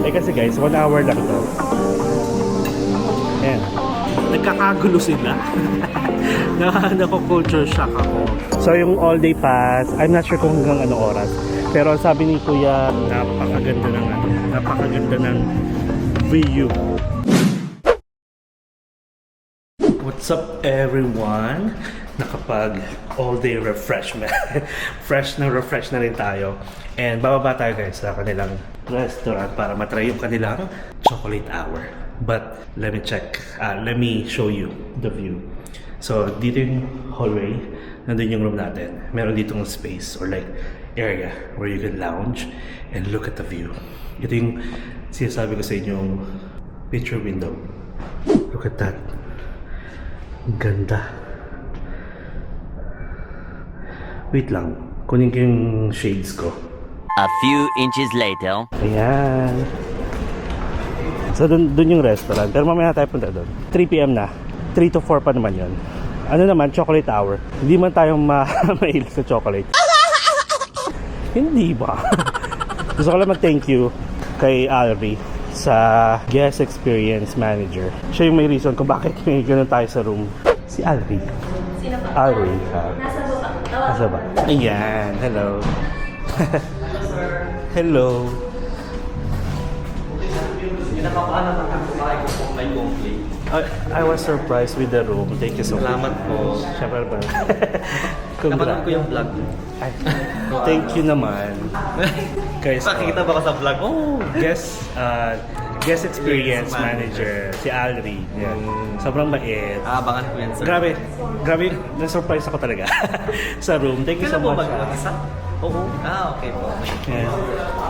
Kasi guys, 1 hour lang to. Ayan. Nagkakagulo sila. Nako-culture shock ako. So yung all day pass, I'm not sure kung hanggang ano oras. Pero sabi ni Kuya, napakaganda ng view. What's up everyone? Nakapag all day refreshment. Fresh na rin tayo. And bababa tayo guys sa kanilang restaurant para matry yung kanilang chocolate hour. But let me show you the view. So dito yung hallway, nandun yung room natin. Meron ditong space or like area where you can lounge and look at the view. Ito yung sinasabi ko sa inyong picture window. Look at that. Ganda. Wait lang, kunin ko yung shades ko. A few inches later. Ayan. So dun yung restaurant. Pero mamaya tayo punta doon. 3 PM na. 3 to 4 pa naman yun. Ano naman, chocolate hour. Hindi man tayo mahilig sa chocolate. Hindi ba? Gusto ko lang mag-thank you kay Alri sa guest experience manager. Siya yung may reason kung bakit may ganun tayo sa room. Si Alri. Sino ba? Alri. Nasa ba? Ayan. Hello. Hello. I was surprised with the room. Thank you so much. Salamat po. Siyempre ba? Napanood ko yung vlog. Ay, thank you naman. Guys, Nakikita ba ka sa vlog? oh, guest experience manager, si Alri. Yan. Sobrang bait. Abangan ko yan, sir. Grabe, na-surprise ako talaga sa room. Thank you so Kailan po much. mag-isa? Oo. Okay po. Yan.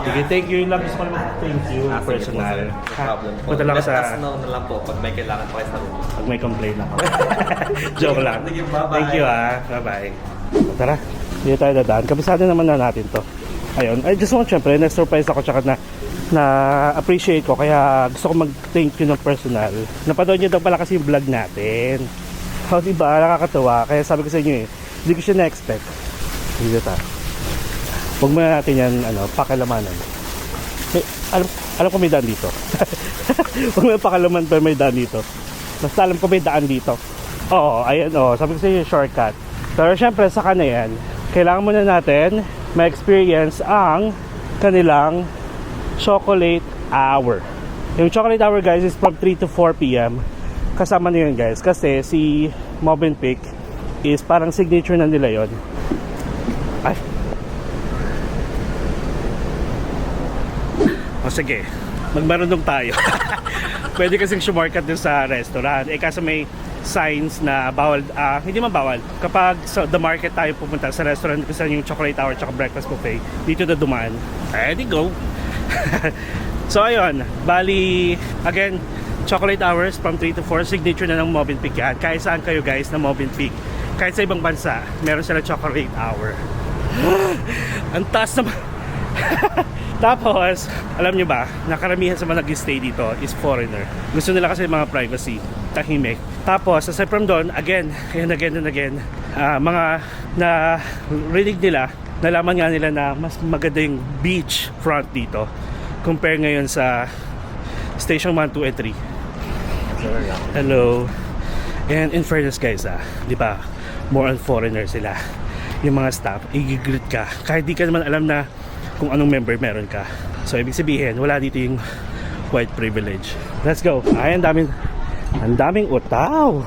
Sige, thank you. Yung lang gusto ko naman thank you Sige po, personal. sir. No problem po. Punta lang ako Let us sa know na lang po pag may kailangan pa kayo sa room. pag may complaint ako. Joke lang. Sige, bye-bye. Thank you bye-bye. Tara, dito tayo dadaan. Kabisado naman na natin to. Ayun, I just want syempre, na-surprise ako tsaka na appreciate ko. Kaya gusto ko mag-thank you ng personal. Napanood nyo daw pala kasi yung vlog natin. O diba, nakakatawa. Kaya sabi ko sa inyo hindi ko siya na-expect. Dito tayo. Huwag mo na natin yan, pakilamanan. Alam ko may daan dito. Huwag mo na pakalaman pero may daan dito. Basta alam ko may daan dito. Oo, ayan sabi ko sa inyo shortcut. Pero syempre sa na yan, kailangan muna natin ma-experience ang kanilang chocolate hour. Yung chocolate hour guys is from 3 to 4 PM. Kasama na yun guys kasi si Movenpick is parang signature na nila yun. Ay. O sige, magmarunong tayo. Pwede kasing shortcut din sa restaurant. Kaso may signs na bawal, hindi man bawal. Kapag sa the market tayo pupunta sa restaurant kasi yung chocolate hour at breakfast buffet, dito na dumaan. Ready, go! So ayun, bali, again, chocolate hours from 3 to 4, signature na ng Movenpick yan. Kahit saan kayo guys na Movenpick, kahit sa ibang bansa, meron sila chocolate hour. Ang taas naman. Tapos, alam nyo ba, nakaramihan sa mga nag-stay dito is foreigner. Gusto nila kasi mga privacy, tahimik. Tapos, aside from doon, again and again, mga na rinig nila, nalaman nga nila na mas maganda yung beach front dito compare ngayon sa Station 1, 2, and 3. Hello. And in fairness guys, di ba, more on foreigner sila. Yung mga staff, i-greet ka. Kahit di ka naman alam na kung anong member meron ka. So ibig sabihin, wala dito yung white privilege. Let's go. Ay, ang daming utaw.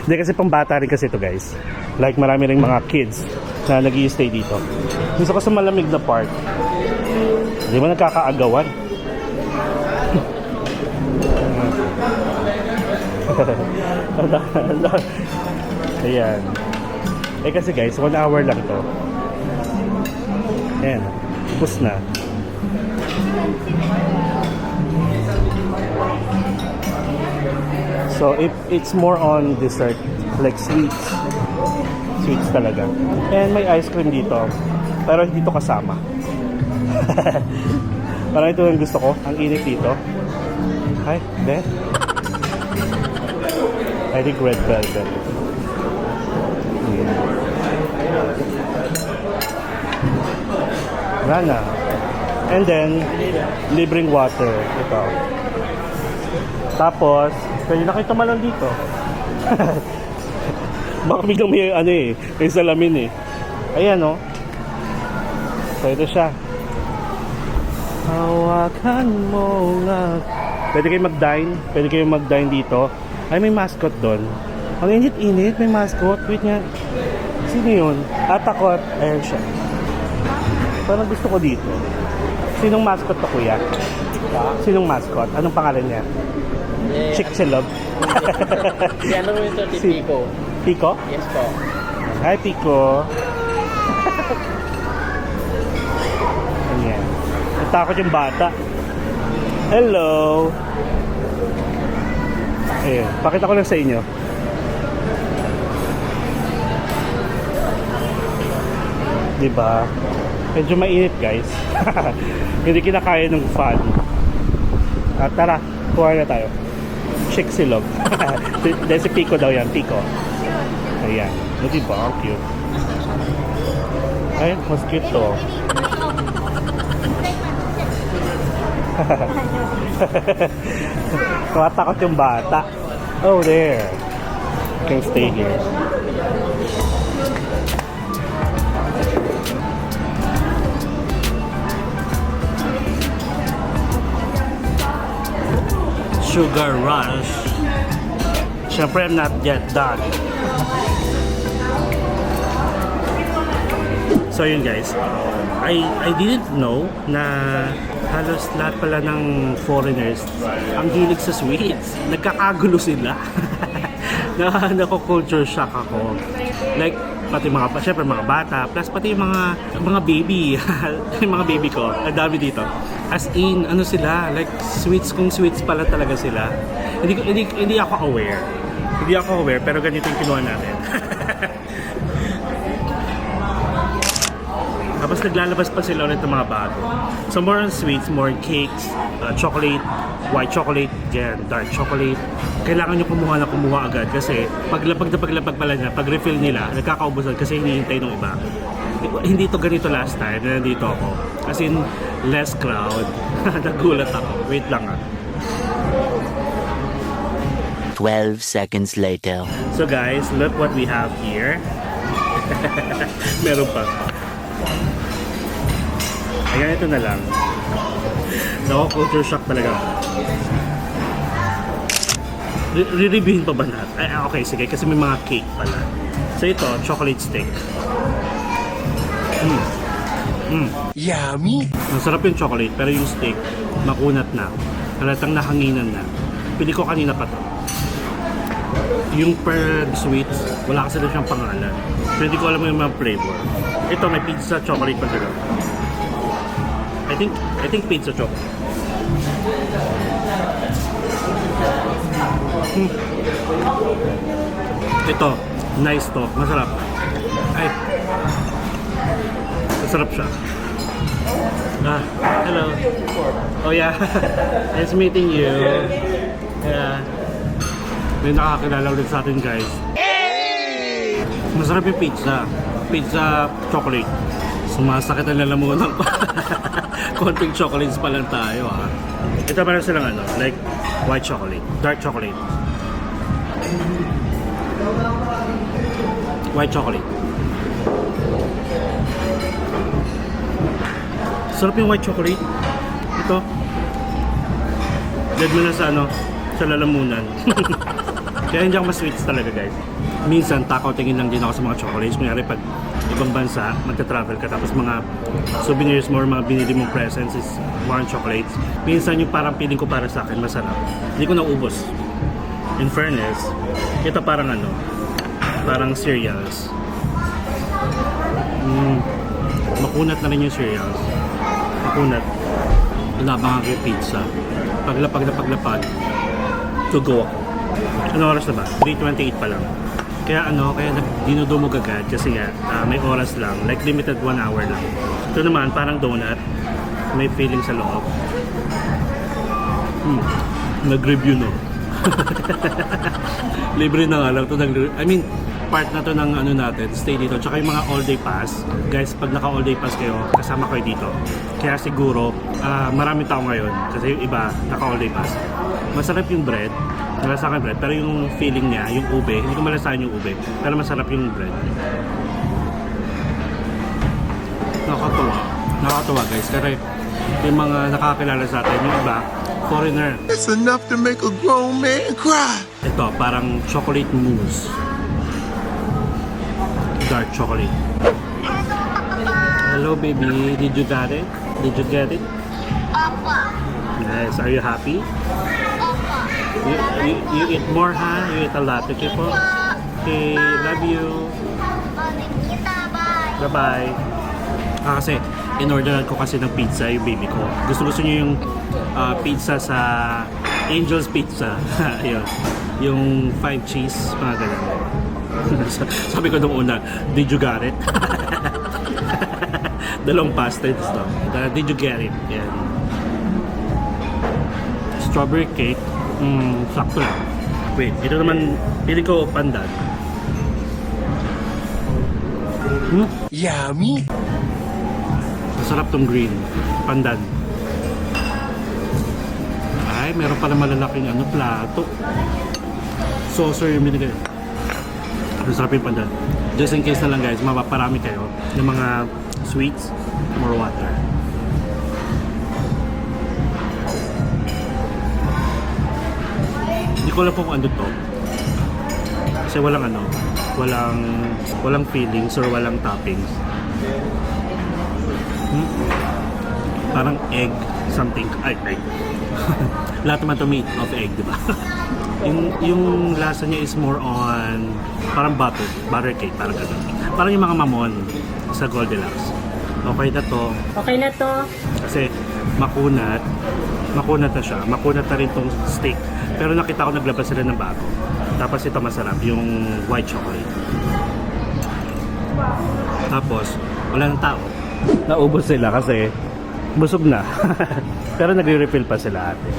Hindi kasi pambata rin kasi ito guys. Like marami ring mga kids na nag-i-stay dito. Gusto ko sa malamig na part. Hindi mo nagkakaagawan. Ayan. Kasi guys, 1 hour lang to. Ayan. Tapos na. So it's more on dessert, like sweets talaga. And may ice cream dito, pero hindi to kasama. Parang ito yung gusto ko, ang init dito. Ay, then I think red velvet. Wala na. And then, libreng water. Ito. Tapos, pwede na kayo tumalon dito. Baka biglang may ano eh, may salamin eh. Ayan oh. Pwede siya. Hawakan mo nga. Pwede kayo mag-dine. Pwede kayo mag-dine dito. Ay, may mascot doon. Ang init-init, may mascot. Wait nga. Sino yun? Atakot. Ayan siya. Parang gusto ko dito. Sinong mascot to, kuya? Sinong mascot? Anong pangalan niya? Chicxulub. Si ano mo ito? Si Pico. Pico? Yes po. Hi, Pico. Ayan. Natakot yung bata. Hello. Ayan. Pakita ko lang sa inyo. Diba? Medyo mainit, guys. Hindi kinakaya ng fan. At tara, kuha na tayo. Chicxulub. Dahil si Pico daw yan. Pico. Ayan. O diba? Ang cute. Ay, mas cute to. Tumatakot yung bata. Oh, there. Can stay here. Sugar rush. Siyempre, I'm not yet done. So yun guys, I didn't know na halos lahat pala ng foreigners ang hilig sa sweets. Nagkakagulo sila. Nako-culture shock ako. Like, pati syempre mga bata, plus pati yung mga baby. Yung mga baby ko, ang dami dito. As in, ano sila, like sweets kung sweets pala talaga sila. Hindi ako aware. Hindi ako aware, pero ganito yung kinuha natin. Tapos naglalabas pa sila ulit ng mga bago. So more on sweets, more cakes, chocolate, white chocolate, dark chocolate. Kailangan nyo kumuha agad kasi paglapag pala niya, pag refill nila, nagkakaubusan kasi hinihintay ng iba. Hindi to ganito last time na nandito ako. As in, less crowd. Nagulat ako. Wait lang ah. 12 seconds later. So guys, look what we have here. Meron pa. Ayan, ito na lang. Culture shock talaga. Re-reviewin pa ba natin? Ay, okay, sige. Kasi may mga cake pala. So ito, chocolate stick. Yummy! Masarap yung chocolate, pero yung stick, makunat na. Halatang nahanginan na. Pili ko kanina pa to. Yung per sweets, wala kasi na siyang pangalan. So hindi ko alam yung mga flavor. Ito, may pizza chocolate pa dito. I think pizza chocolate. Ito, nice to. Masarap. Ay. Masarap siya. Hello. Oh yeah. Nice meeting you. Yeah. May nakakilala ulit sa atin, guys. Masarap yung pizza. Pizza chocolate. Sumasakit ang lalamunan ko. Konting chocolates pa lang tayo ha. Ito parang silang like white chocolate, dark chocolate. White chocolate. Sarap yung white chocolate. Ito. Dead mo na sa sa lalamunan. Kaya hindi ako mas-sweets talaga, guys. Minsan, takaw tingin lang din ako sa mga chocolates. Kunyari, pag ibang bansa, magta-travel ka, tapos mga souvenirs mo or mga binili mong presents is warm chocolates. Minsan yung parang feeling ko para sa akin, masarap. Hindi ko naubos. In fairness, ito parang parang cereals. Makunat na rin yung cereals. Makunat. Nabang ako yung pizza. Paglapag na paglapag, to go ako. Ano oras na ba? 3:28 pa lang. Kaya kaya dinudumog agad kasi nga may oras lang, like limited 1 hour lang. Ito naman parang donut, may filling sa loob. Nag-review no. Libre na nga lang ito. I mean, part na to ng ano natin, stay dito. Tsaka yung mga all day pass. Guys, pag naka all day pass kayo, kasama kayo dito. Kaya siguro, maraming tao ngayon. Kasi yung iba, naka all day pass. Masarap yung bread. Malasahan yung bread. Pero yung feeling niya, yung ube, hindi ko malasahan yung ube. Pero masarap yung bread. Nakakatuwa. Nakakatuwa guys. Kasi yung mga nakakilala sa atin, yung iba, foreigner. It's enough to make a grown man cry. Ito, parang chocolate mousse. Dark chocolate. Hello baby, did you get it? Did you get it? Papa. Yes, are you happy? You eat more, ha? You eat a lot, okay po? Okay, love you. Balik kita, bye. Bye-bye. Kasi, in-orderan ko kasi ng pizza yung baby ko. Gusto niyo yung pizza sa Angel's Pizza. Ayun. Yung 5 cheese, mga ganun. Sabi ko nung una, did you get it? Dalawang pasta ito. Did you get it? Yan. Strawberry cake. Sakto lang. Wait, ito naman, pili ko pandan. Yummy. Masarap tong green. Pandan. Ay, meron pala malalaking plato. Saucer yung binigay. Masarap yung pandan. Just in case na lang guys, mapaparami kayo ng mga sweets, more water. Hindi ko alam po kung ano to. Kasi walang walang fillings or walang toppings. Parang egg something. Ay. Lahat naman to made of egg, di ba? yung lasa niya is more on parang butter cake, parang gano'n. Parang yung mga mamon sa Goldilocks. Okay na to. Okay na to. Kasi makunat na siya. Makunat na rin tong steak. Pero nakita ko naglabas sila ng bago. Tapos ito masarap, yung white chocolate. Tapos, wala nang tao. Naubos sila kasi busog na. Pero nagre-refill pa sila ate.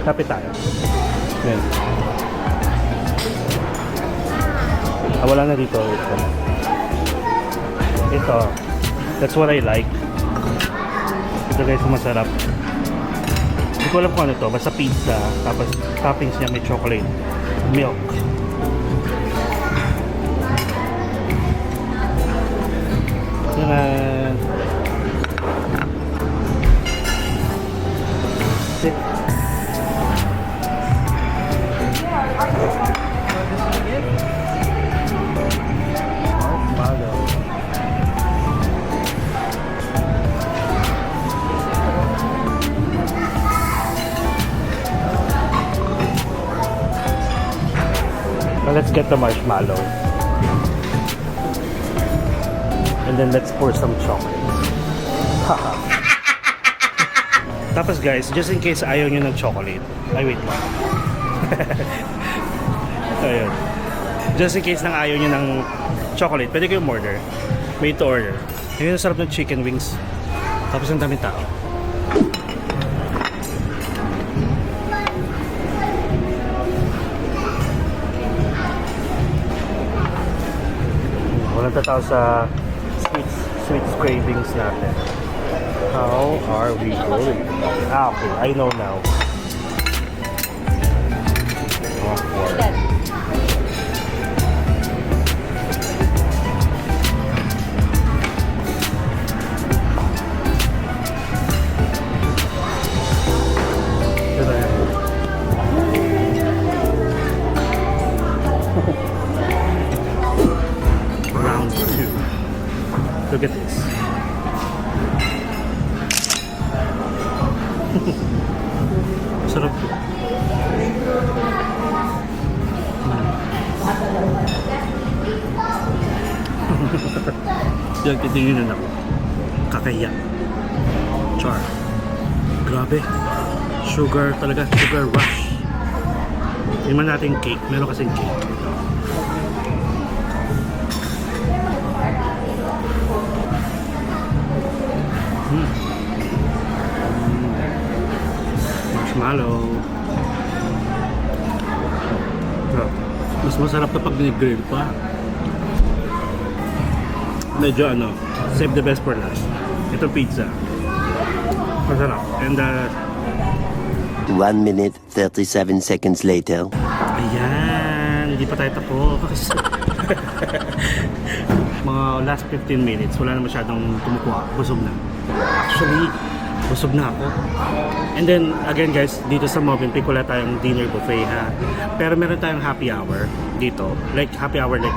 Kapit tayo. Yan. Wala na dito. Ito. That's what I like. Ito guys, masarap. Hindi ko alam kung ano to. Basta pizza. Tapos toppings niya may chocolate. Milk. Yan. Sit. Now let's get the marshmallow. And then let's pour some chocolates. Haha. Tapos guys, just in case ayaw nyo ng chocolate. Ay, wait lang. Ayun. Just in case nang ayaw nyo ng chocolate, pwede kayong order. Made to order. Ayun, ang sarap ng chicken wings. Tapos ang daming tao. Walang tataw sa sweet cravings natin. How are we going? Okay, I know now. Round 2. Look at this. Sarap po. Yan, titingin na ako. Kakaya. Char. Grabe. Sugar talaga. Sugar rush. Tingnan natin cake. Meron kasing cake. Marshmallow. Mas masarap na pag nag-grill pa. medyo ano, save the best for last. Ito pizza. Masarap. And 1 minute, 37 seconds later. ayan, hindi pa tayo tapos. Mga last 15 minutes, wala na masyadong kumukuha. Busog na. Actually, busog na ako. And then, again guys, dito sa Movenpick wala tayong dinner buffet ha. Pero meron tayong happy hour dito. Like, happy hour like,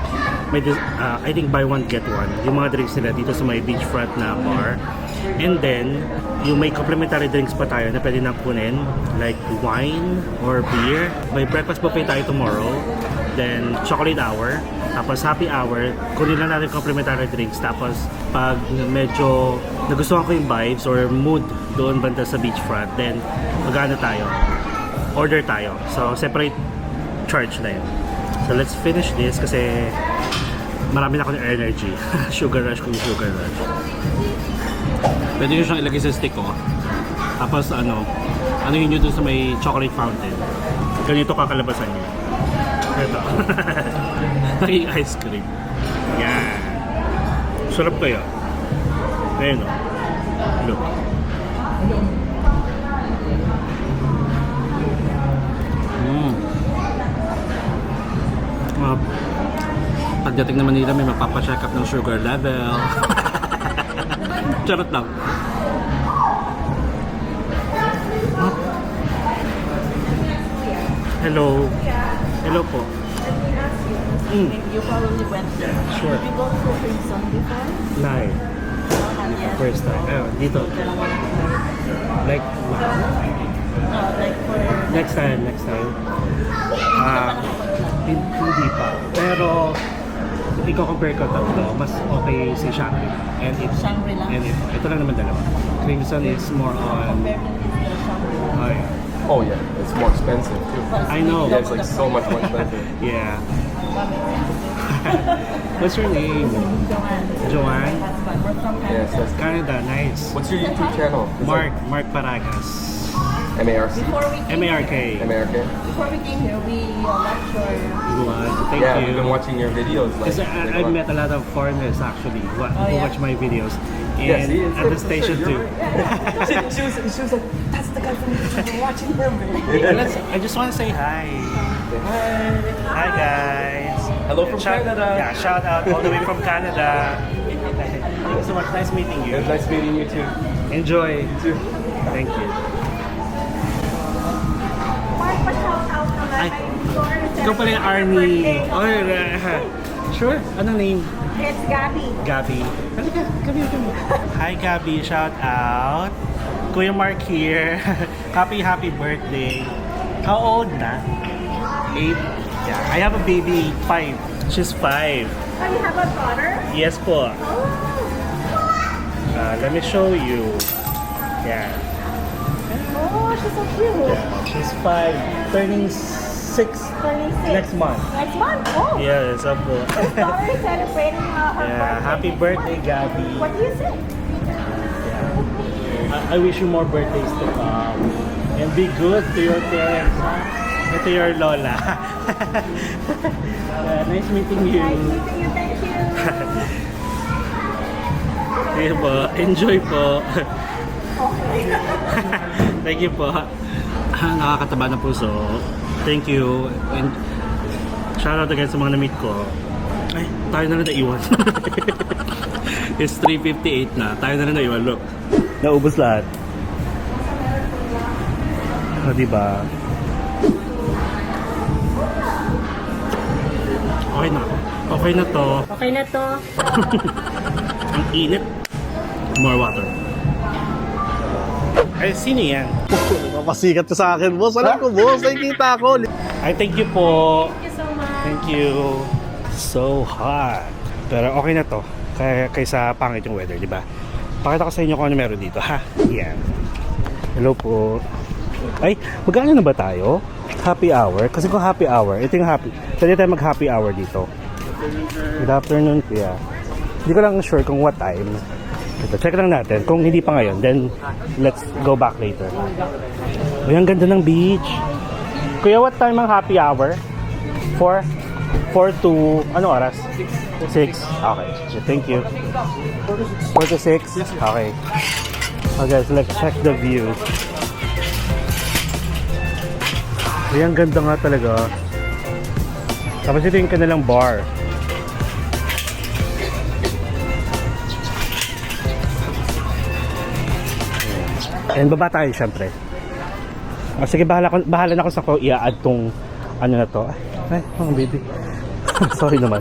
may I think buy one get one. Yung mga drinks nila dito sa may beachfront na bar. And then, yung may complimentary drinks pa tayo na pwede na kunin. Like wine or beer. May breakfast buffet tayo tomorrow. Then, chocolate hour. Tapos happy hour, kunin lang natin complimentary drinks. Tapos pag medyo nagustuhan ko yung vibes or mood doon banda sa beachfront, then mag-ano tayo, order tayo. So separate charge na yun. So let's finish this kasi marami na ako ng energy. Sugar rush kung sugar rush. Pwede nyo siyang ilagay sa stick ko. Tapos ano yun nyo doon sa may chocolate fountain. Ganito kakalabasan nyo. Ito. Naging ice cream. Yan. Sarap kaya. Ayun o. Look. Pagdating naman nila may mapapacheck up ng sugar level. Charot lang. Hello. Hello po. You probably went there. Sure. Have you gone to Crimson before? Live. Not yet. First time. Ayun, dito. Like, Like for next time. Hindi pa. Pero, i-compare ko tatlo, mas okay si Shangri. And ito. Shangri-La? And ito. Ito lang naman dalawa. Crimson is more on... compared to the Shangri-La. Oh, yeah. Oh yeah, it's more expensive too. I know. Yeah, it's like so much more expensive. Yeah. What's your name? Joanne. Joanne? Husband. We're from Yes, Canada. that's Canada, nice. What's your YouTube channel? It's Mark Paragas. like MARC. Before we came MARK. MARK. Before we came here, we lecture. Good. Thank Yeah, you. we've been watching your videos. Like, Because I've met a lot of foreigners actually who yeah? watch my videos. And Yeah, see, at the station too. she was like, that's the guy from YouTube. We're watching him. I just want to say hi. Hi guys. Hello from Canada. Yeah, shout out all the way from Canada. Thank you so much. Nice meeting you. It was nice meeting you too. Enjoy. You too. Thank you. Ay, ikaw pala yung Army. Oh, sure. Anong name? It's Gabby. Gabby. Halika, come. Hi Gabby, shout out. Kuya Mark here. Happy birthday. How old na? 8? Yeah, I have a baby, 5. She's 5. Oh, you have a daughter? Yes po. Let me show you. Yeah. Oh, she's so cute. She's 5, turning 6 next month. Next month? Oh. Yes, opo. His daughter is celebrating her Yeah, birthday. happy birthday, Gabby. What do you say? I wish you more birthdays to come. And be good to your parents, ha? And to your lola. Yeah, nice meeting you. Nice meeting you. Thank you. Sige po. Enjoy po. Thank you po. Nakakataba ng puso. Thank you. And shout out again sa mga na-meet ko. Ay, tayo na lang naiwan. It's 3:58 na. Tayo na lang naiwan. Look. Naubos lahat. Diba? Okay na. Okay na to. Okay na to. Ang init. More water. Ay, sino yan? Napasikat ka sa akin, boss. Alam ko, boss. Nakikita ko. Ay, thank you po. Thank you so much. Thank you. So hot. Pero okay na to. Kaysa pangit yung weather, di ba? Pakita ko sa inyo kung ano meron dito, ha? Yan. Hello po. Ay, magkano na ba tayo? Happy hour? Kasi kung happy hour, ito yung happy. Pwede tayo mag-happy hour dito. Good afternoon, kuya. Hindi ko lang sure kung what time. Ito, check lang natin. Kung hindi pa ngayon, then let's go back later. Uy, ang ganda ng beach. Kuya, what time ang happy hour? 4 to, ano oras? 6. Okay. Thank you. 4 to 6? Okay. Okay, so let's check the view. Ay, ang ganda nga talaga. Tapos ito yung kanilang bar. And baba tayo syempre. O, sige, bahala na ako sa ko i-add tong ano na to. Ay, mga baby. Sorry naman.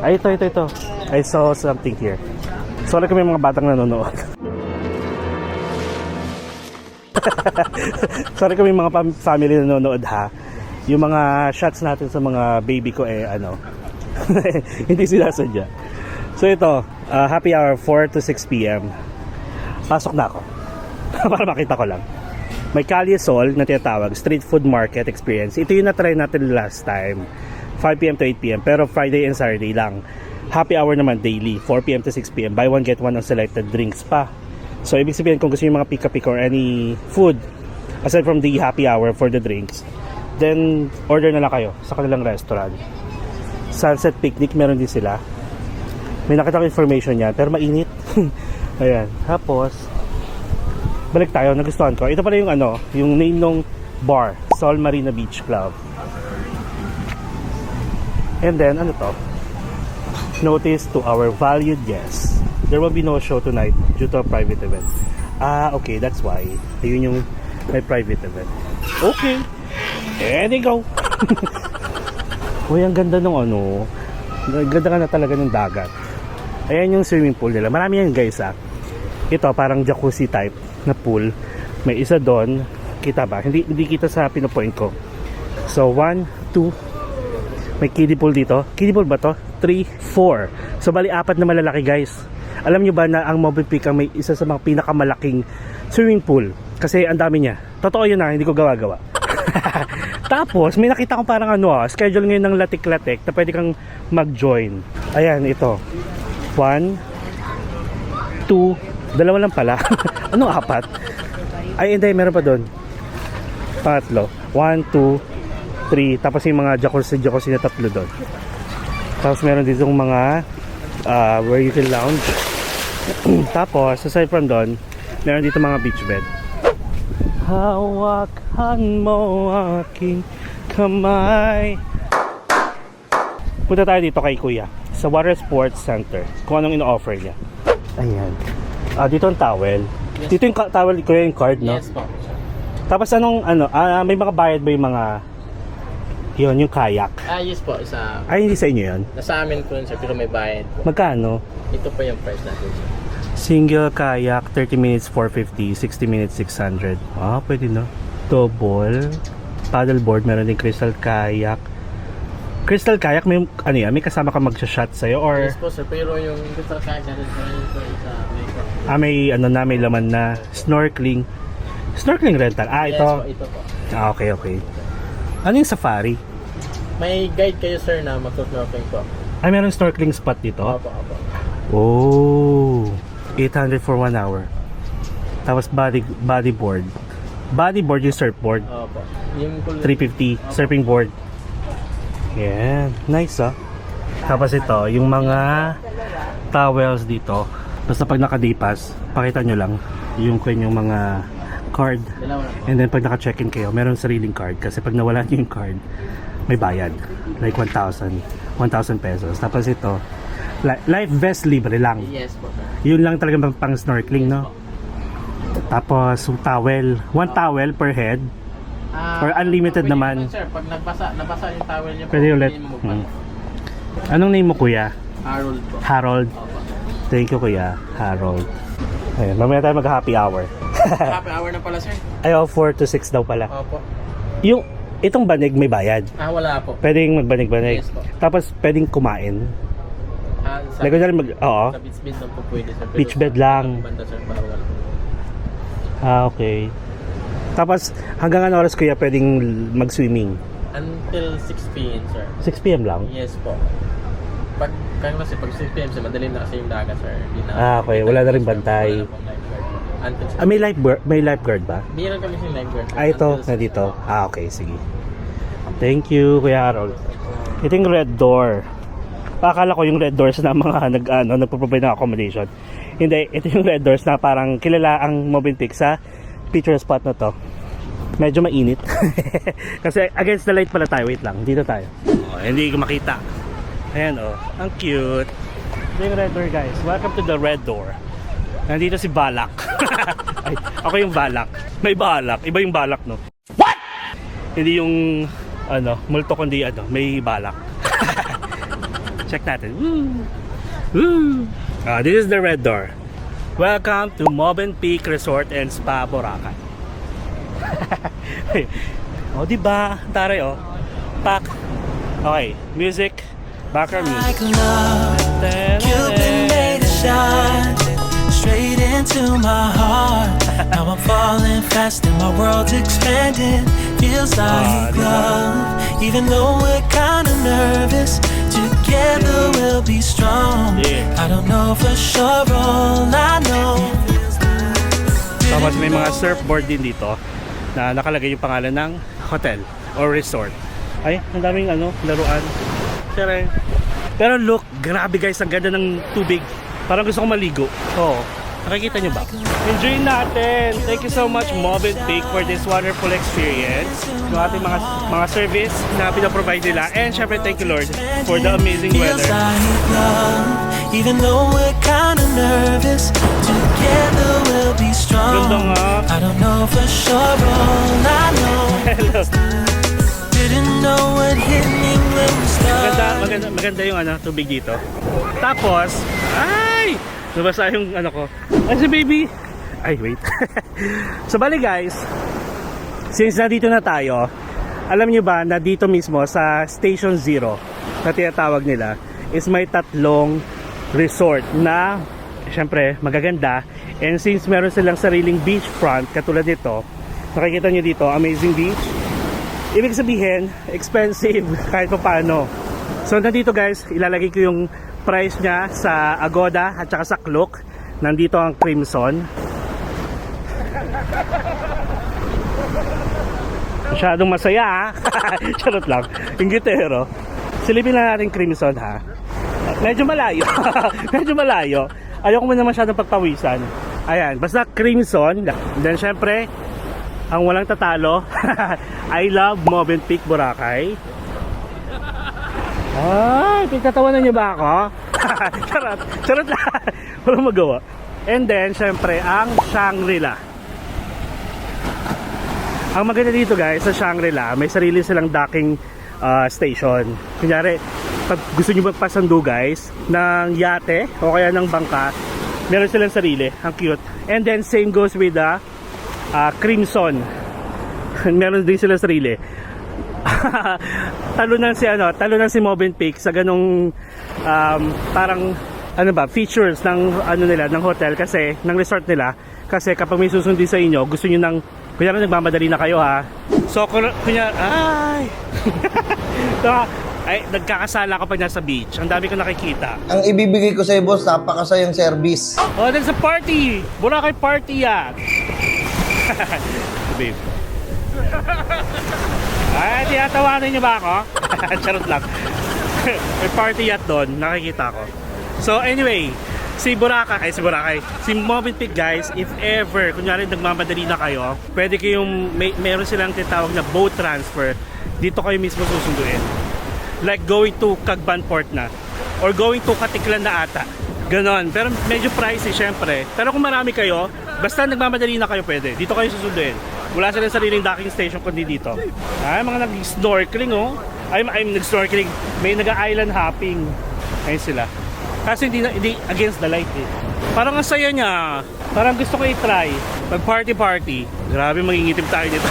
Ay, ito. I saw something here. Sorry kung may mga batang nanonood. Sorry kung may mga family nanonood ha. Yung mga shots natin sa mga baby ko hindi sinasadya. So ito, happy hour 4 to 6 p.m. Pasok na ako. Para makita ko lang. May Calle Sol na tinatawag, street food market experience. Ito yung na-try natin last time. 5 p.m. to 8 p.m. Pero Friday and Saturday lang. Happy hour naman daily, 4 p.m. to 6 p.m. Buy one get one on selected drinks pa. So ibig sabihin kung gusto yung mga pika-pika or any food aside from the happy hour for the drinks, then order na lang kayo sa kanilang restaurant. Sunset Picnic meron din sila. May nakita ko information niya pero mainit. Ayan. Tapos balik tayo, nagustuhan ko. Ito pala yung yung name ng bar, Sol Marina Beach Club. And then ano to? Notice to our valued guests. There will be no show tonight due to a private event. Okay, that's why. Ayun yung may private event. Okay. There they go. Uy, ang ganda ng ang ganda nga na talaga ng dagat. Ayan yung swimming pool nila. Marami yan guys Ito parang jacuzzi type na pool. May isa doon. Kita ba? Hindi kita sa pinopoint ko. So 1, 2. May kiddie pool dito. Kiddie pool ba to? 3, 4. So bali 4 na malalaki guys. Alam nyo ba na ang Movenpick may isa sa mga pinakamalaking swimming pool? Kasi ang dami niya. Totoo yun hindi ko gawa-gawa. Tapos may nakita ko parang schedule ngayon ng latik-latik na pwede kang mag-join. Ayan, ito. 1, 2, dalawa lang pala. Anong 4? Ay, hindi, meron pa doon. Pangatlo. 1, 2, 3. Tapos yung mga jacuzzi na 3 doon. Tapos meron dito yung mga where you can lounge. Tapos, aside from doon, meron dito mga beach bed. Hawakan mo aking kamay. Punta tayo dito kay Kuya sa Water Sports Center. Kung anong ino-offer niya. Ayan. Dito ang towel. Yes. Dito yung towel, Kuya, yung card, no? Yes po. Tapos anong, may mga bayad ba yung mga, yung kayak? Yes po. Ay, hindi sa inyo yun? Nasa amin po yun sir, pero may bayad po. Magkano? Ito po yung price natin sir. Single kayak, 30 minutes 450, 60 minutes 600. Pwede no. Double paddleboard, meron din crystal kayak. Crystal kayak may may kasama ka magsha-shot sa'yo or Yes po sir, pero yung crystal kayak natin po yun po isa may may laman na snorkeling. Snorkeling rental. Yes Ito. po, ito po. Okay. Ano yung safari? May guide kayo sir na mag-snorkeling po. Meron snorkeling spot dito? Opo. Oh. 800 for 1 hour. Tapos bodyboard. Bodyboard yung surfboard. Opo. Yung 350 surfing board. Yan. Nice Tapos ito, yung mga towels dito. Basta pag nakadipas, pakita nyo lang yung mga card. And then pag naka-check-in kayo, meron sariling card. Kasi pag nawala nyo yung card, may bayad. Like 1,000 pesos. Tapos ito, life vest libre lang. Yes po sir. Yun lang talaga pang snorkeling, no? Tapos towel, 1 towel per head. Or unlimited pwede naman. Sir, pag nabasa yung towel niyo po, Pwede ulit. hindi mo magpalit. Anong name mo, Kuya? Harold po. Harold. Opo. Thank you, Kuya. Harold. Ayun, mamaya tayo mag-happy hour. Happy hour na pala sir. 4 to 6 daw pala. Opo. Itong banig may bayad. Wala po. Pwedeng magbanig-banig. Yes po. Tapos pwedeng kumain. Sa Like, oo. Sa beach bed lang po pwede sir. Pero Beach bed sa lang. Banda sir, bawal. Okay. Tapos hanggang ano oras, Kuya, pwedeng mag-swimming? Until 6 p.m. sir. 6 p.m. lang? Yes po. Pag 6 p.m. sir, madalim na kasi yung dagat sir. Di na, Okay. Wala na rin bantay. Wala pong lifeguard. Until May lifeguard ba? Meron kami yung lifeguard. sir. Ito, Until na dito. Okay, sige. Thank you, Kuya Harold. Ito yung red door. Akala ko yung Red Doors na mga nagpo-provide ng accommodation. Hindi, ito yung Red Doors na parang kilala ang Movenpick sa picture spot na to. Medyo mainit. Kasi against the light pala tayo. Wait lang, dito tayo. Oh, hindi ko makita. Ayan oh, ang cute. Ito yung Red Door guys. Welcome to the Red Door. Nandito si Balak. Ay, ako yung Balak. May Balak. Iba yung Balak, no? What? Hindi yung multo kundi may Balak. Check natin. Woo! Woo! This is the Red Door. Welcome to Movenpick Resort and Spa, Boracay. Oh, diba? Taray, oh. Pak. Okay, music. Background music. Cupid made a shot straight into my heart. Now I'm falling fast and my world's expanding. Feels like love, even though we're kinda nervous. Together we'll be strong. I don't know for sure, all I know. Tapos may mga surfboard din dito na nakalagay yung pangalan ng hotel or resort. Ay, ang daming laruan. Pero look, grabe guys, ang ganda ng tubig. Parang gusto ko maligo. Oo. Nakikita nyo ba? Enjoy natin! Thank you so much Movenpick for this wonderful experience. Yung ating mga service na pinaprovide nila. And syempre thank you Lord for the amazing weather. Feels like love, even though we're kinda nervous. Together we'll be strong. Ganda nga. I don't know for sure, all I know. Hello. Didn't know what hit me when we started. Maganda yung tubig dito. Tapos, ay! Nabasa yung ko. Ay, si baby! Ay, wait. So, bali guys, since nandito na tayo, alam nyo ba na dito mismo sa Station Zero na tinatawag nila is may tatlong resort na syempre magaganda, and since meron silang sariling beachfront katulad nito, nakikita nyo dito, amazing beach. Ibig sabihin, expensive kahit pa paano. So nandito guys, ilalagay ko yung price niya sa Agoda at saka sa Klook. Nandito ang Crimson. Masyadong masaya ha. Charot lang. Inggitero. Silipin na natin Crimson ha. Medyo malayo. Medyo malayo. Ayoko mo na masyadong pagpawisan. Ayan, basta Crimson. Then syempre, ang walang tatalo, I love Movenpick Boracay. Ay, pinatatawanan niyo ba ako? Charot, charot lang. Walang magawa. And then, syempre, ang Shangri-La. Ang maganda dito guys, sa Shangri-La, may sarili silang docking station. Kunyari, pag gusto nyo magpasando guys, ng yate o kaya ng bangka, meron silang sarili. Ang cute. And then, same goes with the Crimson. Meron din sila sarili. Talunan si Movenpick sa ganong parang features ng nila, ng hotel kasi ng resort nila, kasi kapag may susundin sa inyo, gusto niyo nang kunyari nagmamadali na kayo ha. So kunyari ay nagkakasala kapag nasa beach. Ang dami ko nakikita. Ang ibibigay ko sa iyo, boss, napakasayang service. Oh, there's a party! Boracay party yan! Babe. Ay, tinatawanan niyo ba ako? Charot lang. May party yacht doon, nakikita ko. So anyway, si Movenpick guys, if ever, kunyari nagmamadali na kayo, pwede kayong, meron silang tinatawag na boat transfer. Dito kayo mismo susunduin. Like going to Cagban Port na. Or going to Katiklan na ata. Ganon. Pero medyo pricey syempre. Pero kung marami kayo, basta nagmamadali na kayo pwede. Dito kayo susunduin. Wala silang sariling docking station kundi dito. Ay, mga nag-snorkeling oh. Ay, nag-snorkeling. May nag-island hopping. Ayun sila. Kasi hindi against the light eh. Parang ang saya niya. Parang gusto ko i-try. Pag party. Grabe, mangingitim tayo dito.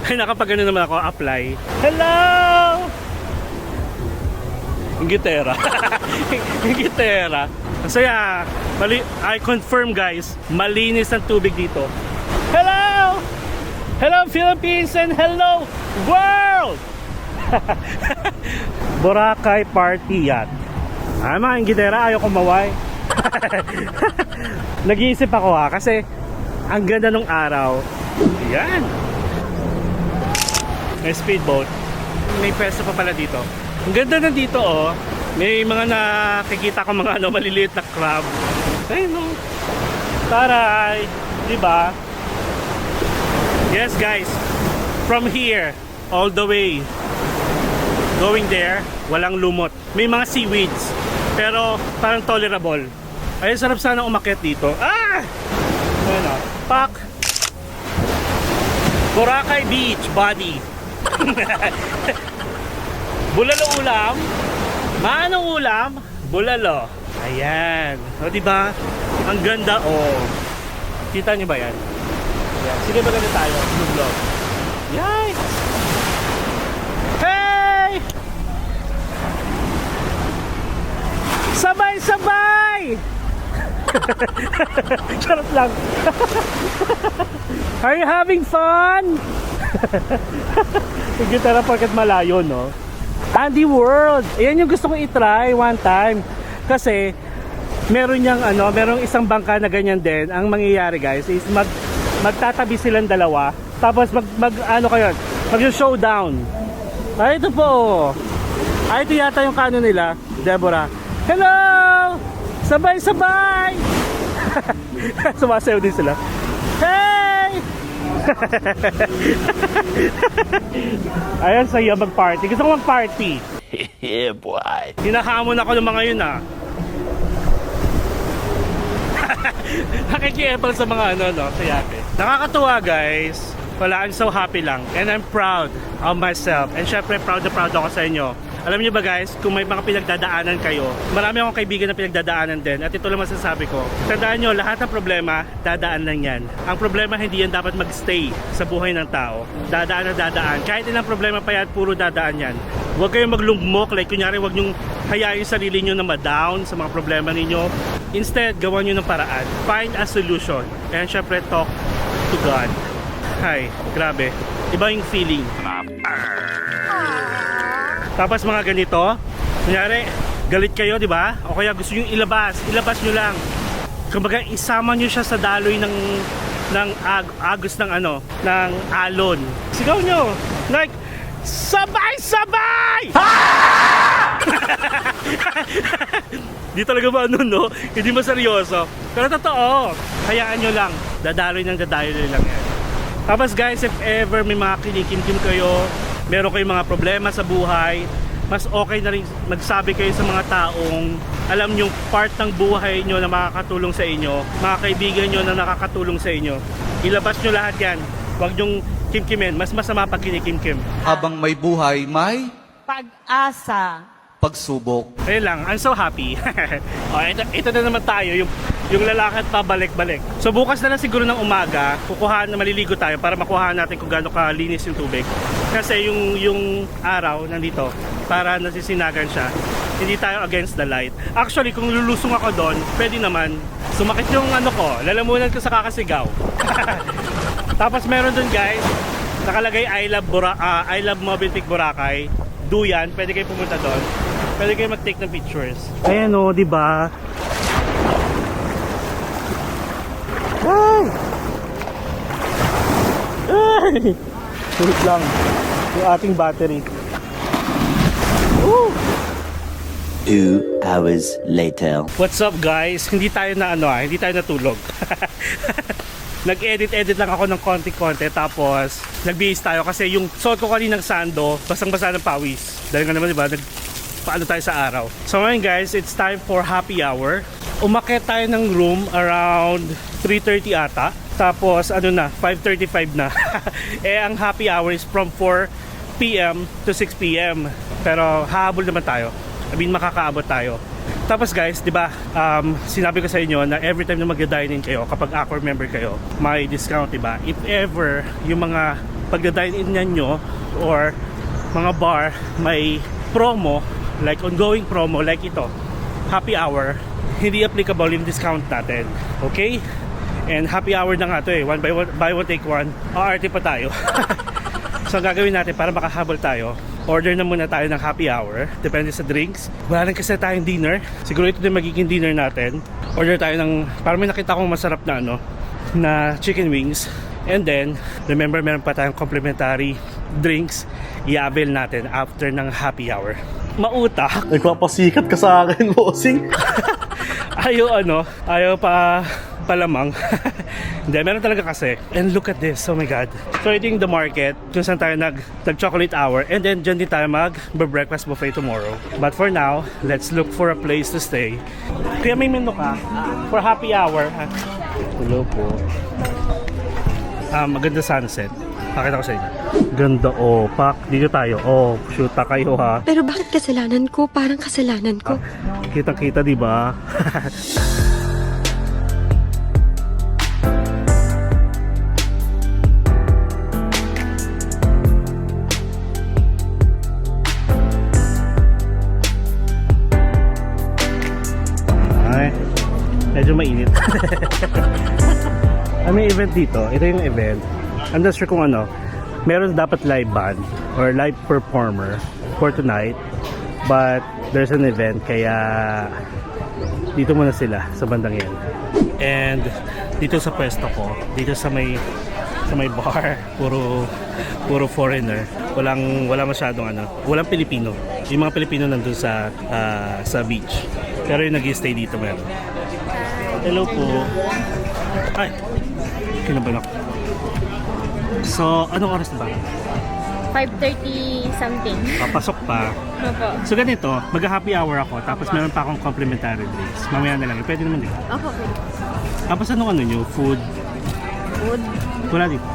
Ay, nakapag ano naman ako, apply. Hello! Ingitera. Ingitera. Ang saya. I confirm guys, malinis ang tubig dito. Hello! Hello Philippines and hello world! Boracay party yacht. Ay, mga ingitera, ayaw kumaway. Nag-iisip ako ha, kasi ang ganda nung araw. Yan. May speedboat. May pwesto pa pala dito. Ang ganda na dito oh. May mga nakikita ko mga maliliit na crab. Ayun no. Taray! Diba? Yes guys, from here, all the way, going there, walang lumot. May mga seaweeds, pero parang tolerable. Ayun, sarap sana umakyat dito. Ah! Ayun o, pak! Boracay Beach, body. Bulalo ulam. Manong ulam? Bulalo. Ayan. O diba? Ang ganda oh. Kita niyo ba yan? Ayan. Sige ba ganda tayo? Vlog. Yay! Hey! Sabay-sabay! Charot lang. Are you having fun? Sige tara porket malayo no? Andy World. Ayan yung gusto kong i-try one time. Kasi meron niyang merong isang bangka na ganyan din. Ang mangyayari guys is magtatabi silang dalawa. Tapos mag-showdown. Ay ito po. Ay ito yata yung kano nila, Deborah. Hello! Sabay-sabay! Sumasayaw din sila. Hey! Ayan, saya mag-party. Gusto ko mag-party. Yeah, boy. Hinahamon ako ng mga yun Nakikiepal sa mga sayate. Nakakatuwa guys. Wala, I'm so happy lang. And I'm proud of myself. And syempre proud na proud ako sa inyo. Alam niyo ba guys, kung may mga pinagdadaanan kayo, marami akong kaibigan na pinagdadaanan din. At ito lang masasabi ko. Tandaan nyo, lahat ng problema, dadaan lang yan. Ang problema, hindi yan dapat magstay sa buhay ng tao. Dadaan na dadaan. Kahit ilang problema pa yan, puro dadaan yan. Huwag kayong maglugmok. Like kunyari, huwag nyong hayain yung sarili nyo na ma-down sa mga problema ninyo. Instead, gawan nyo ng paraan. Find a solution. And syempre, talk to God. Hay, grabe. Iba yung feeling. Tapos mga ganito, kunyari, galit kayo, di ba? O kaya gusto nyo ilabas nyo lang. Kumbaga, isama nyo siya sa daloy ng agos ng ng alon. Sigaw nyo, like, sabay-sabay! Di talaga ba no? Hindi maseryoso. Pero totoo, hayaan nyo lang. Dadaloy lang yan. Tapos guys, if ever may mga kinikim-kim kayo, meron kayong mga problema sa buhay, mas okay na rin magsabi kayo sa mga taong alam nyo part ng buhay nyo na makakatulong sa inyo, mga kaibigan nyo na nakakatulong sa inyo. Ilabas nyo lahat yan. Huwag nyong kimkimin. Mas masama pag kinikim-kim. Habang may buhay, may Pag-asa. pagsubok. Ayun lang, I'm so happy. ito na naman tayo, yung lalakad pa balik-balik. So bukas na lang siguro ng umaga, maliligo tayo para makuha natin kung gaano kalinis yung tubig. Kasi yung araw nandito, para nasisinagan siya. Hindi tayo against the light. Actually, kung lulusong ako doon, pwede naman. Sumakit yung lalamunan ko sa kakasigaw. Tapos meron doon guys, nakalagay I love Movenpick Boracay. Duyan, pwede kayo pumunta doon. Pwede kayo mag-take ng pictures. Ayan di ba? Ay! Ay! Sulit lang yung ating battery. Woo! 2 hours later. What's up guys? Hindi tayo natulog. Nag-edit lang ako ng konti-konti tapos nagbihis tayo kasi yung suot ko kaninang sando basang-basa ng pawis. Dahil nga naman diba, paano tayo sa araw. So ngayon guys, it's time for happy hour. Umakyat tayo ng room around 3:30 ata. Tapos 5:35 na. Ang happy hour is from 4 PM to 6 PM. Pero hahabol naman tayo. Makakaabot tayo. Tapos guys, di ba, sinabi ko sa inyo na every time na magda-dine-in kayo, kapag Accor member kayo, may discount, di ba? If ever yung mga pagda-dine-in nyo or mga bar may promo, like ongoing promo, like ito, happy hour, hindi applicable yung discount natin. Okay? And happy hour na nga ito eh, buy one take one, ART pa tayo. So ang gagawin natin para makahabol tayo, order na muna tayo ng happy hour. Depende sa drinks. Wala rin kasi tayong dinner. Siguro ito din magiging dinner natin. Order tayo ng, para may nakita kong masarap na na chicken wings. And then, remember meron pa tayong complimentary drinks. I-avail natin after ng happy hour. mautak. Nagpapasikat ka sa akin, bossing. Ayaw pa palamang. Hindi, meron talaga kasi. And look at this, oh my God. So ito yung the market, kung saan tayo nag-chocolate hour. And then dyan din tayo mag-breakfast buffet tomorrow. But for now, let's look for a place to stay. Kaya may menu ka for happy hour. Hello po. Maganda sunset. Pakita ko sa inyo. Ganda, oh. Pak, dito tayo. Oh, shoot kayo ha. Pero bakit kasalanan ko? Parang kasalanan ko. Kita-kita, di ba? Ay, medyo mainit. May event dito. Ito yung event. I'm not sure kung ano. Meron dapat live band or live performer for tonight. But there's an event kaya dito muna sila sa bandang yan. And dito sa pwesto ko, dito sa may bar, puro foreigner. Wala masyadong walang Pilipino. Yung mga Pilipino nandun sa beach. Pero yung nag-stay dito meron. Hello po. Ay, kinabahan ako. So, anong oras na ba? 5:30 something. Papasok pa. Opo. So ganito, mag-happy hour ako, tapos meron pa akong complimentary drinks. Mamaya na lang, pwede naman dito. Opo, pwede. Tapos anong nyo? Food? Food? Wala dito.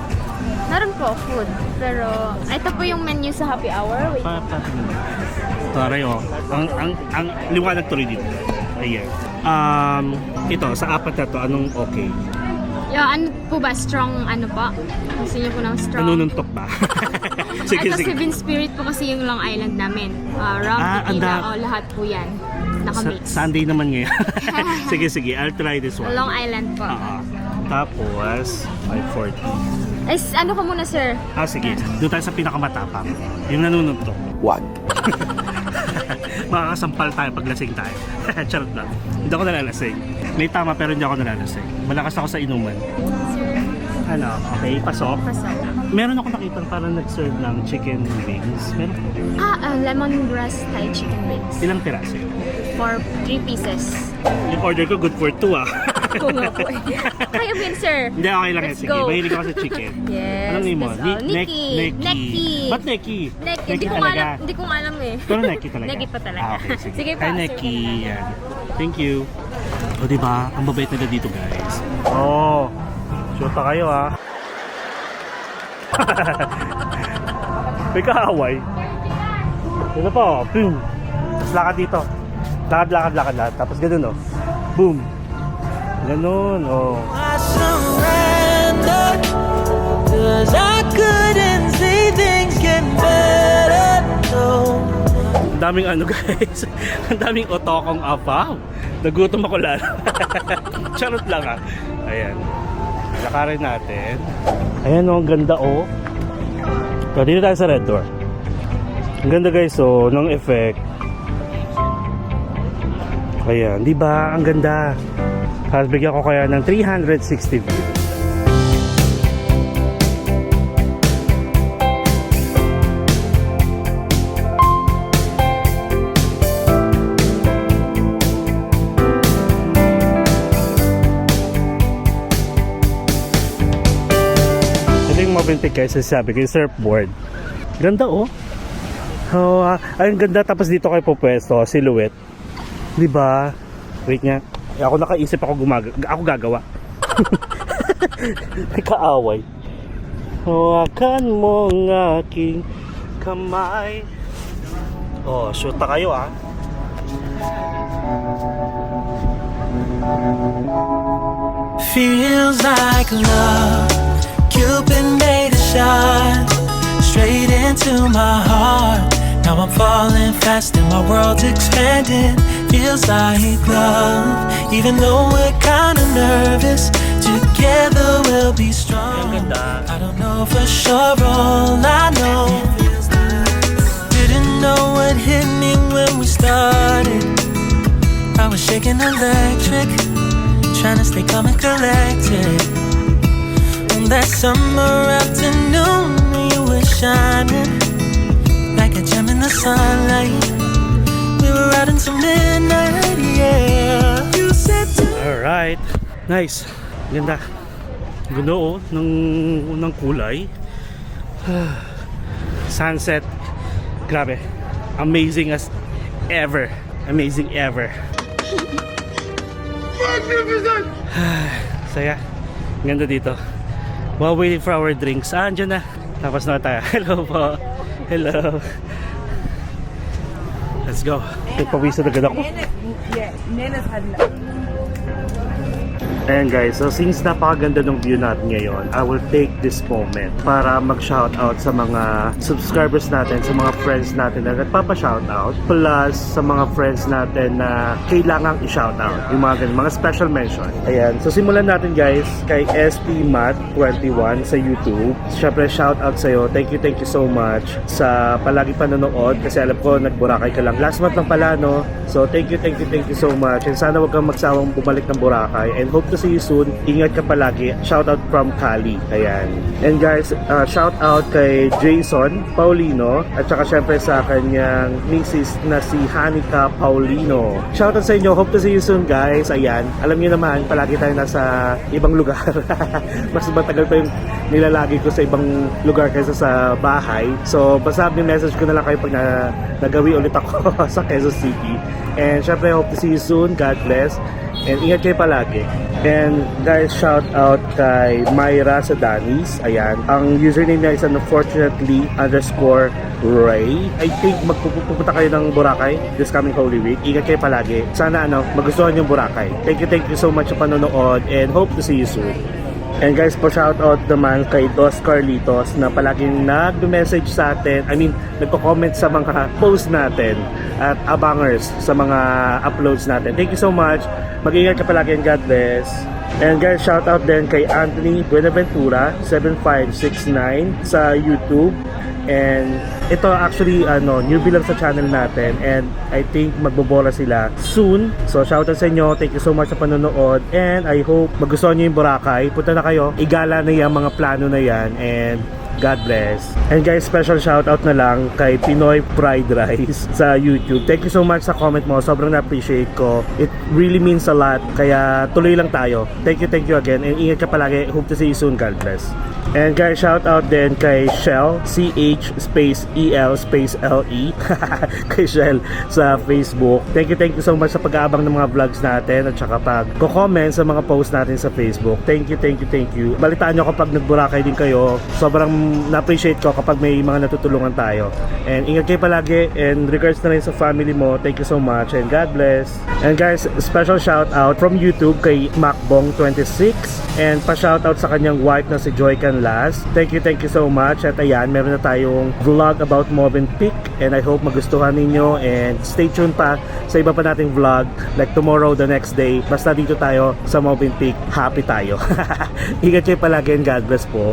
Meron po, food. Pero, ito po yung menu sa happy hour. Wait. Ito, aray oh. Ang liwanag tuloy dito. Ayan. Ito, sa apat na to, anong okay? Ano po ba? Strong ano po? Gusto niyo po ng strong? Nanununtok ba? Sige, Ito sige. Seven Spirit po kasi yung Long Island namin. Rum, tequila, lahat po yan. Nakamix. Sunday naman ngayon. Sige, I'll try this one. Long Island po. Tapos, 540. Ano ka muna, sir? Sige. Doon tayo sa pinakamatapang. Yung nanununtok. Wag. Makakasampal tayo pag lasing tayo. Charot lang. Hindi ako nalalasing. May tama pero hindi ako nalalasing. Malakas ako sa inuman. Okay, pasok. Meron ako nakita parang nag-serve ng chicken wings. Meron ko. Lemongrass Thai chicken wings. Ilang piraso yun? For 3 pieces. Yung order ko good for 2 Kung nga po. Kaya win, sir. Hindi, okay lang yan. Let's Sige, go. mahilig ako sa chicken. Yes. Anong name mo? that's all. Nikki. Nikki. Ba't Neki? Neki. Hindi ko alam eh. Pero Neki talaga? Neki pa talaga. Okay, sige. Sige pa, Hi, sir. Neki. Yan. Thank you. O, diba? Ang babait nila dito, guys. Oo. Shoot pa kayo, ha? May kaaway. Ito po. Boom. Tapos lakad dito. Lakad. Tapos ganun, oh. Boom. Ganun, oh. I surrender, 'cause I couldn't see things get better, no. Ang daming guys. Ang daming otokong apaw. Nagutom ako lalo. Charot lang ha. Ayan. Lakarin natin. Ayan oh, ang ganda oh. So, dito tayo sa red door. Ang ganda guys oh, ng effect. Ayan, di ba? Ang ganda. Tapos bigyan ko kaya ng 360 view. Mabintik guys, sabi ko yung surfboard. Ganda oh. Ay, ang ganda. Tapos dito kayo pupwesto, silhouette. Diba? Wait nga. Ako nakaisip ako ako gagawa. May kaaway. Hawakan mo ang aking kamay. Oh, shoot pa kayo ah. Feels like love. Cupid made a shot straight into my heart. Now I'm falling fast and my world's expanding. Feels like love, even though we're kinda nervous. Together we'll be strong. I don't know for sure, all I know. Didn't know what hit me when we started. I was shaking electric, trying to stay calm and collected. That summer afternoon, you were shining like a gem in the sunlight. till midnight, yeah. You said to Alright. Nice. Ganda. Ganda oh. Ng kulay. Sunset. Grabe. Amazing as ever. Amazing ever. Saya. Ganda dito. While waiting for our drinks. Andyan na. Tapos na tayo. Hello po. Hello. Let's go. Nagpawisa na agad ako. Ayan guys, so since napakaganda ng view natin ngayon, I will take this moment para mag-shoutout sa mga subscribers natin, sa mga friends natin na nagpapa-shoutout, plus sa mga friends natin na kailangang i-shoutout, yung mga ganun, mga special mention. Ayan, so simulan natin guys kay SPMat21 sa YouTube. Siyempre, shoutout sa'yo. Thank you so much sa palagi panonood kasi alam ko nag-Boracay ka lang. Last month lang pala, no? So thank you so much, and sana wag kang magsawang bumalik ng Boracay, and hope to see you soon. Ingat ka palagi. Shout out from Cali. Ayan. And guys, shout out kay Jason Paulino at saka syempre sa kanyang misis na si Hanika Paulino. Shout out sa inyo. Hope to see you soon guys. Ayan. Alam niyo naman, palagi tayo nasa ibang lugar. Mas matagal pa yung nilalagi ko sa ibang lugar kaysa sa bahay. So basta message ko na lang kayo pag nagawi ulit ako sa Quezon City. And syempre, hope to see you soon. God bless. And ingat kayo palagi. And guys, shout out kay Myra sa Danis. Ayan. Ang username niya is unfortunately_Ray. I think magpupunta kayo ng Boracay this coming Holy Week. Ingat kayo palagi. Sana magustuhan yung Boracay. Thank you so much sa panonood and hope to see you soon. And guys, po shout out naman kay Dos Carlitos na palaging nag-message sa atin. I mean, nagko-comment sa mga post natin at abangers sa mga uploads natin. Thank you so much. Mag-ingat ka palagi and God bless. And guys, shout out din kay Anthony Buenaventura 7569 sa YouTube. And ito actually newbie lang sa channel natin, and I think magbobola sila soon. So shoutout sa inyo, thank you so much sa panonood, and I hope magustuhan nyo yung Boracay. Punta na kayo, igala na yung mga plano na yan, and God bless. And guys, special shoutout na lang kay Pinoy Fried Rice sa YouTube. Thank you so much sa comment mo, sobrang na-appreciate ko. It really means a lot, kaya tuloy lang tayo. Thank you again, and ingat ka palagi. Hope to see you soon. God bless. And guys, shout out din kay Shell, CH_EL_LE kay Shell sa Facebook. Thank you so much sa pag-aabang ng mga vlogs natin at saka pag-comment sa mga posts natin sa Facebook. Thank you. Balitaan nyo kapag nag-Boracay din kayo. Sobrang na-appreciate ko kapag may mga natutulungan tayo. And ingat kayo palagi, and regards na rin sa family mo. Thank you so much and God bless. And guys, special shout out from YouTube kay Macbong26, and pa-shout out sa kanyang wife na si Joy Canlas. Thank you so much. At ayan, meron na tayong vlog about Movenpick, and I hope magustuhan ninyo, and stay tuned pa sa iba pa nating vlog like tomorrow, the next day. Basta dito tayo sa Movenpick, happy tayo. Ingat kayo palagi and God bless po.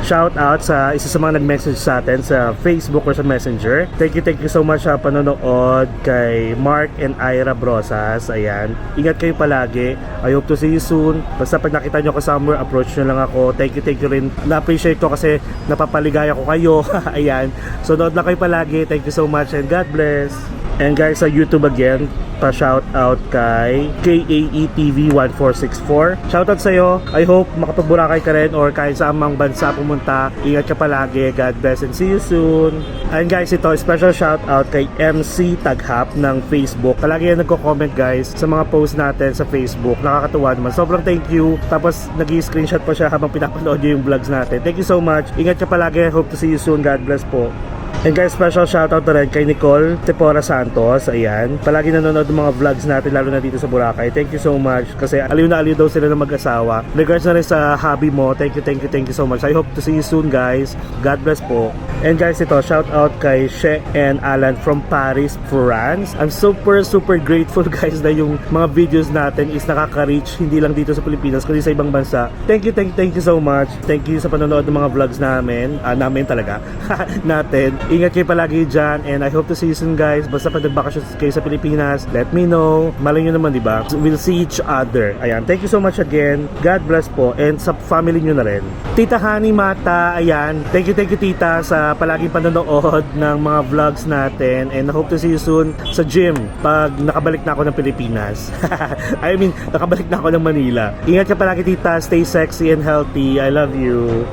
Shout out sa isa sa mga nag-message sa atin sa Facebook or sa Messenger. Thank you so much sa panonood kay Mark and Ira Brosas. Ayan. Ingat kayo palagi. I hope to see you soon. Basta pag nakita nyo ako somewhere, approach nyo lang ako. Thank you rin. Na-appreciate ko kasi napapaligaya ko kayo. Ayan. So nood lang kayo palagi. Thank you so much and God bless. And guys, sa YouTube again, pa-shout out kay KAETV1464. Shoutout sa'yo. I hope makapag-Boracay ka rin or kahit sa amang bansa pumunta. Ingat ka palagi. God bless and see you soon. And guys, ito, special shoutout kay MC Taghap ng Facebook. Palagi yan nagko-comment guys sa mga post natin sa Facebook. Nakakatuwa naman. Sobrang thank you. Tapos nag-i-screenshot pa siya habang pinapanood niyo yung vlogs natin. Thank you so much. Ingat ka palagi. Hope to see you soon. God bless po. And guys, special shoutout na rin kay Nicole Tepora Santos. Ayan, palagi nanonood ng mga vlogs natin, lalo na dito sa Boracay. Thank you so much kasi aliw na aliw daw sila ng mag-asawa. Regards na rin sa hobby mo. Thank you so much. I hope to see you soon guys. God bless po. And guys, ito, shoutout kay She and Alan from Paris, France. I'm super grateful guys na yung mga videos natin is nakaka-reach hindi lang dito sa Pilipinas kundi sa ibang bansa. Thank you so much. Thank you sa panonood ng mga vlogs namin. Namin talaga. Natin. Ingat kayo palagi dyan, and I hope to see you soon guys. Basta pag nagbakasyon kayo sa Pilipinas, let me know. Malay nyo naman, diba? We'll see each other. Ayan, thank you so much again. God bless po, and sa family nyo na rin. Tita Hani Mata, ayan. Thank you tita sa sa palaging panonood ng mga vlogs natin, and hope to see you soon sa gym pag nakabalik na ako ng Pilipinas. I mean, nakabalik na ako ng Manila. Ingat ka palagi, tita. Stay sexy and healthy. I love you.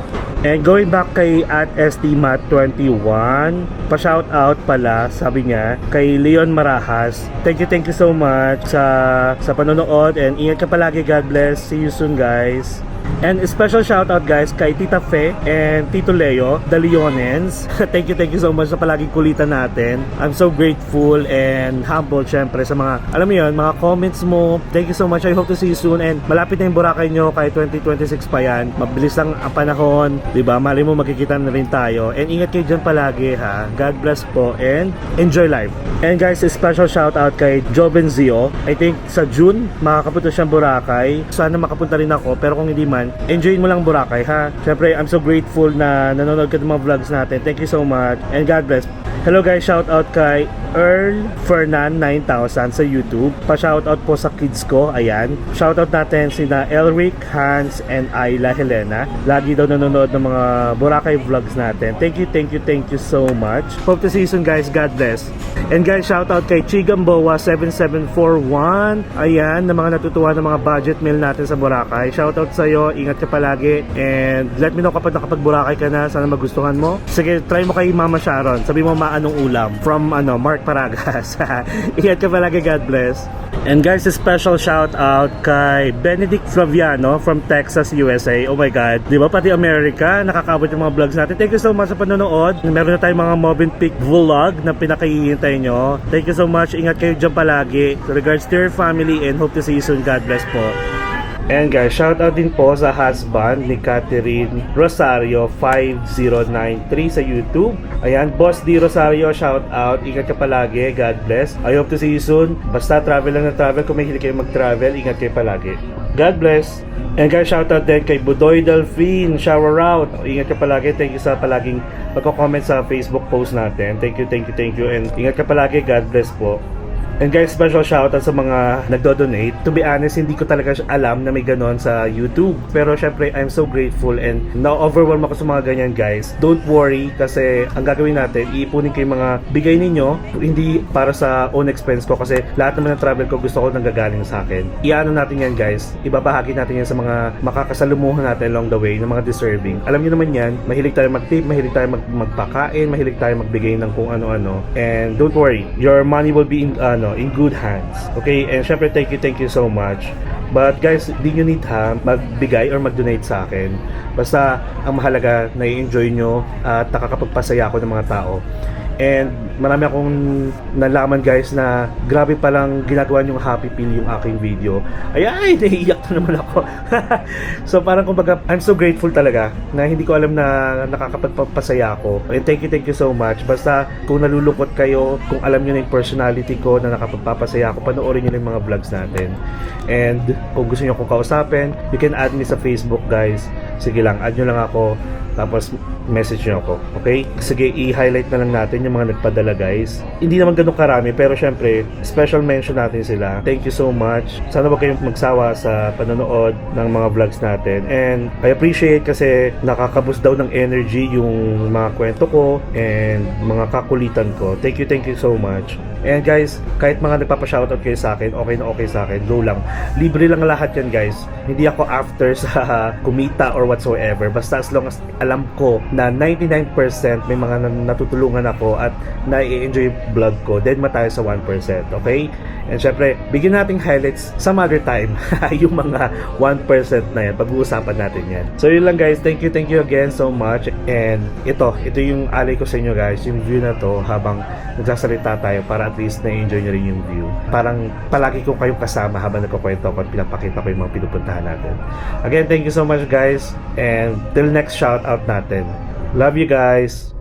And going back kay @STMat21, pa-shout out pala, sabi niya, kay Leon Marahas. Thank you so much sa panonood, and ingat ka palagi. God bless. See you soon, guys. And special shout out, guys, kay Tita Fe and Tito Leo, the Leonens. Thank you so much sa palaging kulitan natin. I'm so grateful and humbled, syempre, sa mga, alam mo yun, mga comments mo. Thank you so much. I hope to see you soon. And malapit na yung Boracay nyo, kay 2026 pa yan. Mabilis lang ang panahon, diba? Mali mo, magkikita na rin tayo. And ingat kayo dyan palagi, ha? God bless po, and enjoy life. And guys, special shout out kay Joven Zio. I think sa June, makakapunta siyang Boracay. Sana makapunta rin ako, pero kung hindi man, enjoyin mo lang Boracay, ha? Siyempre, I'm so grateful na nanonood ka ng mga vlogs natin. Thank you so much, and God bless. Hello guys, shout out kay Earl Fernan 9000 sa YouTube. Pa-shout out po sa kids ko, ayan. Shout out natin sina Elric, Hans, and Ayla Helena. Lagi daw nanonood ng mga Boracay vlogs natin. Thank you so much. Hope to see you soon, guys. God bless. And guys, shout out kay Chigamboa 7741. Ayan, na mga natutuwa ng mga budget meal natin sa Boracay. Shout out sa iyo. Ingat ka palagi, and let me know kapag nakapag Boracay ka na. Sana magustuhan mo. Sige, try mo kay Mama Sharon. Sabi mo anong ulam from Mark Paragas. Ingat ka palagi. God bless. And guys, a special shout out kay Benedict Flaviano from Texas, USA. Oh my God, di ba pati America nakakabot yung mga vlogs natin. Thank you so much sa panonood. Meron na tayong mga Movenpick vlog na pinakahihintay nyo. Thank you so much. Ingat kayo dyan palagi. So regards to your family, and hope to see you soon. God bless po. And guys, shout out din po sa husband ni Catherine Rosario 5093 sa YouTube. Ayan, Boss D Rosario, shout out. Ingat ka palagi. God bless. I hope to see you soon. Basta travel lang na travel. Kung mahilig kayo mag-travel, ingat kayo palagi. God bless. And guys, shout out din kay Budoy Delphine. Shower out. Ingat ka palagi. Thank you sa palaging pagko-comment sa Facebook post natin. Thank you. And ingat ka palagi. God bless po. And guys, special shoutout sa mga nagdo-donate. To be honest, hindi ko talaga alam na may ganon sa YouTube. Pero syempre, I'm so grateful, and na-overwhelm ako sa mga ganyan, guys. Don't worry, kasi ang gagawin natin, iipunin ko yung mga bigay ninyo, hindi para sa own expense ko, kasi lahat naman ng travel ko gusto ko nang gagaling sa akin. Iano natin yan, guys. Ibabahagi natin yan sa mga makakasalumuhan natin along the way, ng mga deserving. Alam niyo naman yan, mahilig tayo mag-tip, mahilig tayo magpakain, mahilig tayo magbigay ng kung ano-ano. And don't worry, your money will be in good hands. Okay? And syempre, thank you so much. But guys, di nyo need magbigay or mag-donate sa akin. Basta, ang mahalaga, na-enjoy nyo at nakakapagpasaya ako ng mga tao. And marami akong nalaman, guys, na grabe palang ginagawa yung happy pill yung aking video. Ay, naiiyak na naman ako. So parang kumbaga, I'm so grateful talaga na hindi ko alam na nakakapagpapasaya ako. And thank you so much. Basta kung nalulungkot kayo, kung alam nyo na yung personality ko na nakapagpapasaya ako, panoorin nyo na yung mga vlogs natin. And kung gusto nyo akong kausapin, you can add me sa Facebook, guys. Sige lang, add nyo lang ako. Tapos message nyo ako, okay? Sige, i-highlight na lang natin yung mga nagpadala, guys. Hindi naman ganun karami, pero syempre, special mention natin sila. Thank you so much. Sana wag kayong magsawa sa panonood ng mga vlogs natin. And I appreciate kasi nakakaboost daw ng energy yung mga kwento ko and mga kakulitan ko. Thank you so much. And guys, kahit mga nagpapa-shoutout kayo sa akin, okay na okay sa akin, go lang. Libre lang lahat yan, guys. Hindi ako after sa kumita or whatsoever. Basta as long as alam ko na 99% may mga natutulungan ako at na-i-enjoy yung vlog ko, then matayo sa 1%, okay? And syempre, bigyan nating highlights some other time yung mga 1% na yan, pag-uusapan natin yan. So yun lang, guys, thank you again so much. And ito yung alay ko sa inyo, guys, yung view na to habang nagsasalita tayo, para at least na-enjoy nyo rin yung view. Parang palagi ko kayong kasama habang nagkukwento ko at pinapakita ko yung mga pinupuntahan natin. Again, thank you so much, guys, and till next shout out natin. Love you guys.